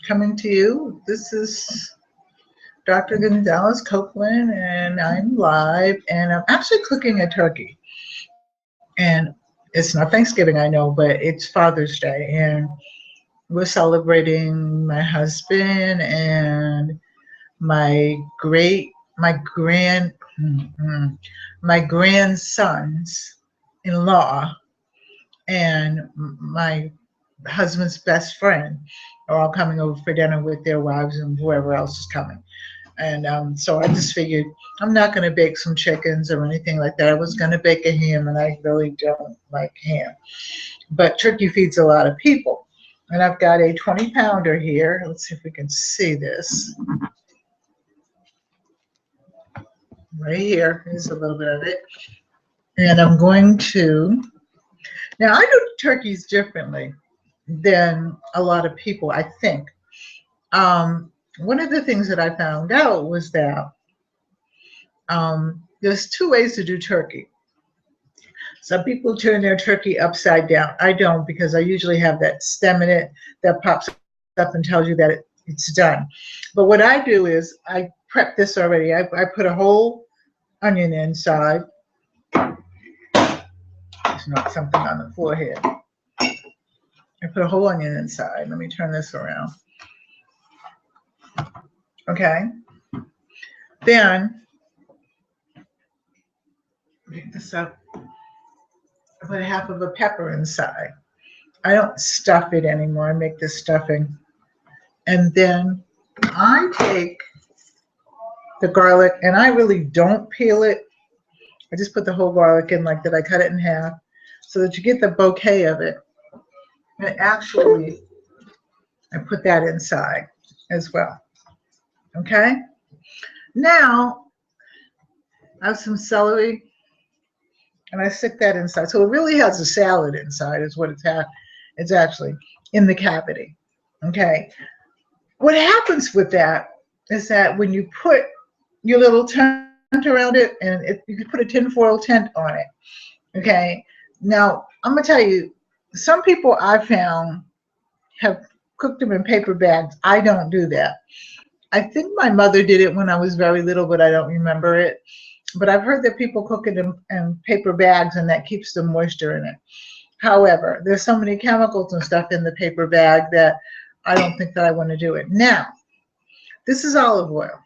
coming to you. This is Dr. Gonzalez Copeland, and I'm live, and I'm actually cooking a turkey. And it's not Thanksgiving, I know, but it's Father's Day, and we're celebrating my husband and my great, my grand, my grandsons in law, and my husband's best friend are all coming over for dinner with their wives and whoever else is coming. And so I just figured I'm not going to bake some chickens or anything like that. I was going to bake a ham, and I really don't like ham. But turkey feeds a lot of people. And I've got a 20-pounder here. Let's see if we can see this. Right here. Here's a little bit of it. And I'm going to, now I do turkeys differently than a lot of people, I think. One of the things that I found out was that there's two ways to do turkey. Some people turn their turkey upside down. I don't, because I usually have that stem in it that pops up and tells you that it's done. But what I do is I prep this already. I put a whole onion inside. There's not something on the floor here. I put a whole onion inside. Let me turn this around. Okay. Then pick this up. I put half of a pepper inside. I don't stuff it anymore. I make this stuffing. And then I take the garlic, and I really don't peel it. I just put the whole garlic in like that. I cut it in half so that you get the bouquet of it. And actually, I put that inside as well. Okay? Now, I have some celery, and I stick that inside. So it really has a salad inside is what it's actually in the cavity. Okay? What happens with that is that when you put your little tent around it, and you can put a tinfoil tent on it. Okay? Now, I'm going to tell you, some people I found have cooked them in paper bags. I don't do that. I think my mother did it when I was very little, but I don't remember it. But I've heard that people cook it in paper bags, and that keeps the moisture in it. However, there's so many chemicals and stuff in the paper bag that I don't think that I want to do it. Now, this is olive oil.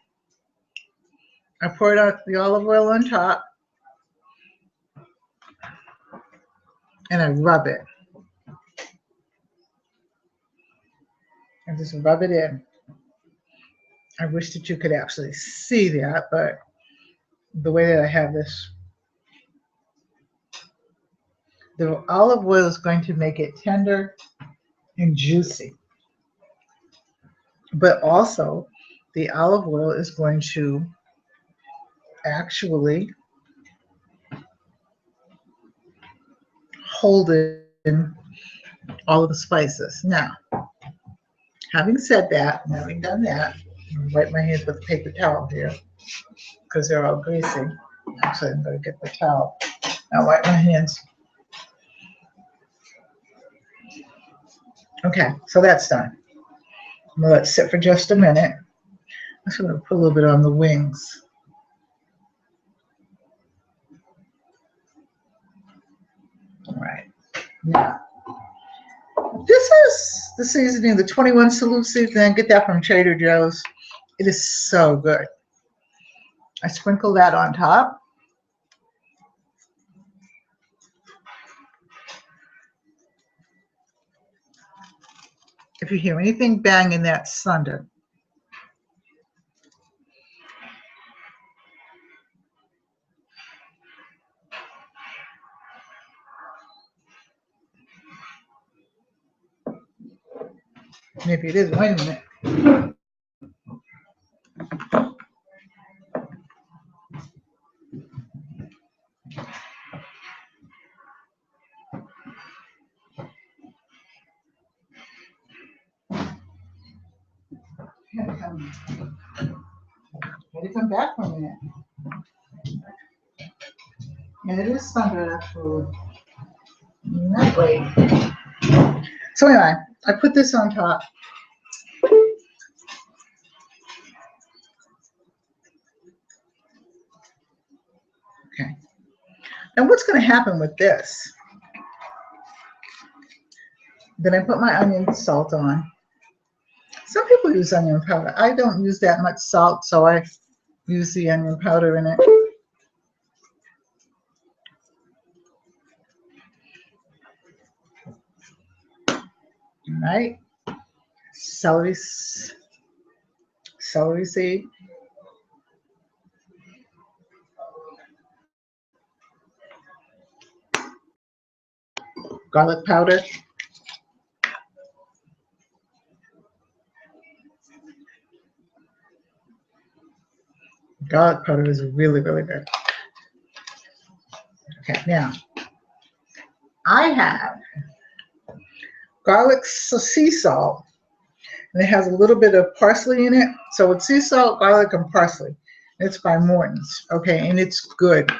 I pour it out the olive oil on top, and I rub it. I just rub it in. I wish that you could actually see that, but the way that I have this, the olive oil is going to make it tender and juicy. But also, the olive oil is going to actually hold in all of the spices. Now, having said that, and having done that, I'm wipe my hands with a paper towel here because they're all greasy. Actually, I'm going to get the towel. Now wipe my hands. Okay, so that's done. I'm going to let it sit for just a minute. I'm just going to put a little bit on the wings. All right. Now, this is the seasoning, the 21 Salute seasoning. Get that from Trader Joe's. It is so good. I sprinkle that on top. If you hear anything banging, that's thunder. Maybe it is. Wait a minute. Gotta come back for a minute. And it is thunder, actually. Not wait. So anyway, I put this on top. And what's going to happen with this? Then I put my onion salt on. Some people use onion powder. I don't use that much salt, so I use the onion powder in it. All right. Celery seed. Garlic powder. Garlic powder is really, really good. Okay, now I have garlic sea salt, and it has a little bit of parsley in it. So it's sea salt, garlic, and parsley. It's by Morton's, okay, and it's good.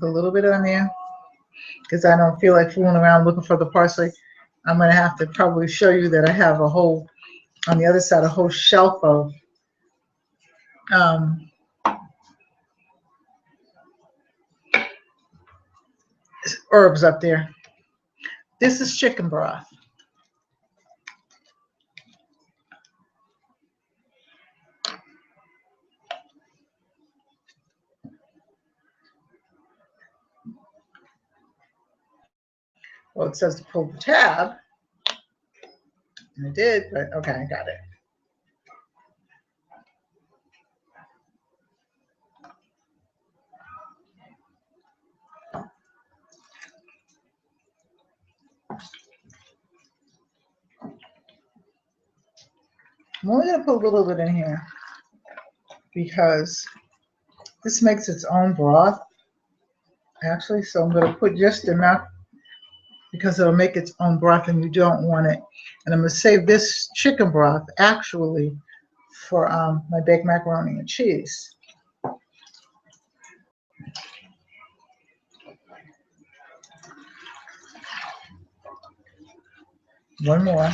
Put a little bit on there because I don't feel like fooling around looking for the parsley. I'm going to have to probably show you that I have a whole, on the other side, a whole shelf of herbs up there. This is chicken broth. Well, it says to pull the tab, and I did, but okay, I got it. I'm only going to put a little bit in here because this makes its own broth, actually. So I'm going to put just enough because it'll make its own broth and you don't want it. And I'm going to save this chicken broth actually for my baked macaroni and cheese. One more.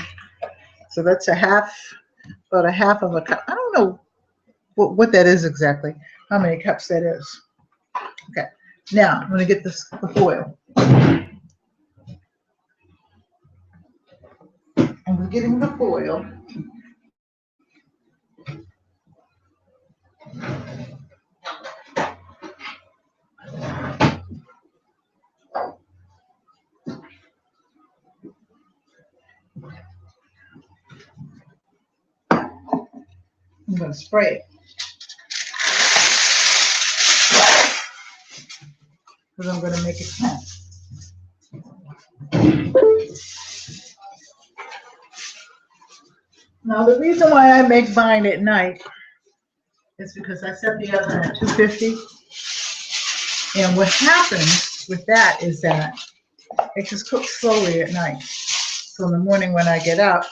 So that's about a half of a cup. I don't know what that is exactly, how many cups that is. Okay, now I'm going to get the foil. And we're getting the foil. I'm going to spray it because I'm going to make it 10. Now the reason why I make mine at night is because I set the oven at 250. And what happens with that is that it just cooks slowly at night. So in the morning when I get up,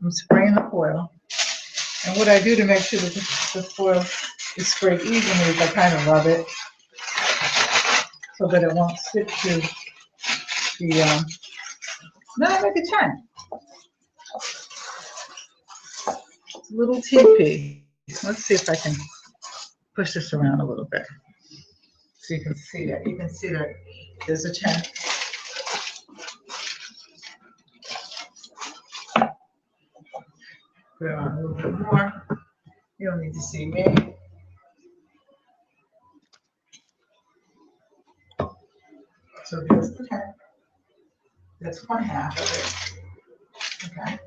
I'm spraying the foil. And what I do to make sure that the foil is sprayed evenly is I kind of rub it so that it won't stick to the, then I make a 10. It's a little teepee. Let's see if I can push this around a little bit so you can see that. You can see that there's a 10. Put it on a little bit more. You don't need to see me. So there's the 10. That's one half of it. Okay.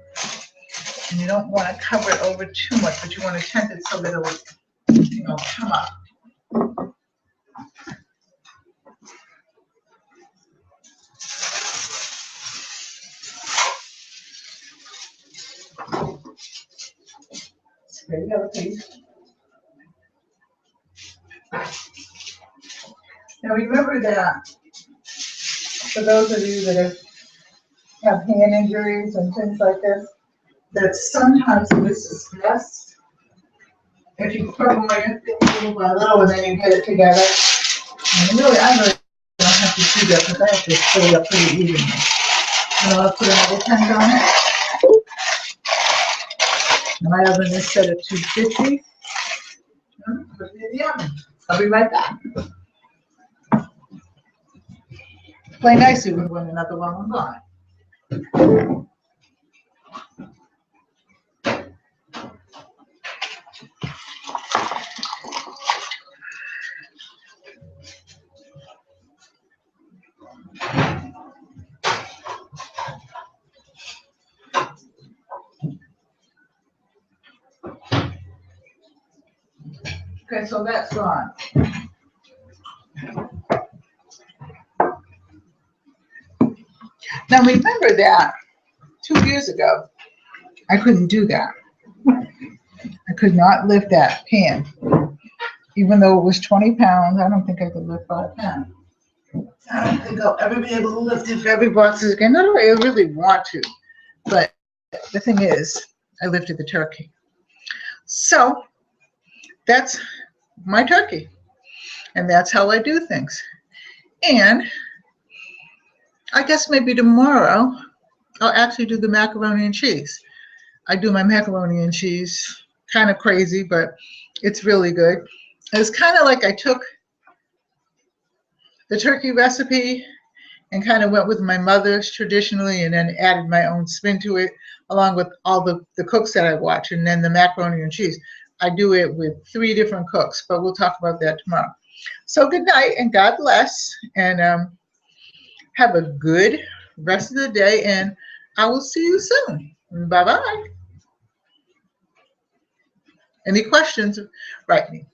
And you don't want to cover it over too much, but you want to tent it so that it will, come up. Spray the other piece. Now remember that for those of you that have hand injuries and things like this, that sometimes this is best if you crumble it little by little and then you get it together. And really, I really don't have to do that because I have to fill it up pretty evenly. And I'll put another 10 on it. My oven is set at 250. Put it in the oven. I'll be right back. Play nicely when another one will go. Okay, so that's gone. Now remember that 2 years ago, I couldn't do that. I could not lift that pan. Even though it was 20 pounds, I don't think I could lift 5 pounds. I don't think I'll ever be able to lift it for every box again. Not that I really want to, but the thing is, I lifted the turkey. So that's my turkey. And that's how I do things. And I guess maybe tomorrow I'll actually do the macaroni and cheese. I do my macaroni and cheese kind of crazy, but it's really good. It's kind of like I took the turkey recipe and kind of went with my mother's traditionally and then added my own spin to it along with all the cooks that I watch. And then the macaroni and cheese, I do it with 3 different cooks, but we'll talk about that tomorrow. So good night and God bless, and have a good rest of the day, and I will see you soon. Bye-bye. Any questions? Write me.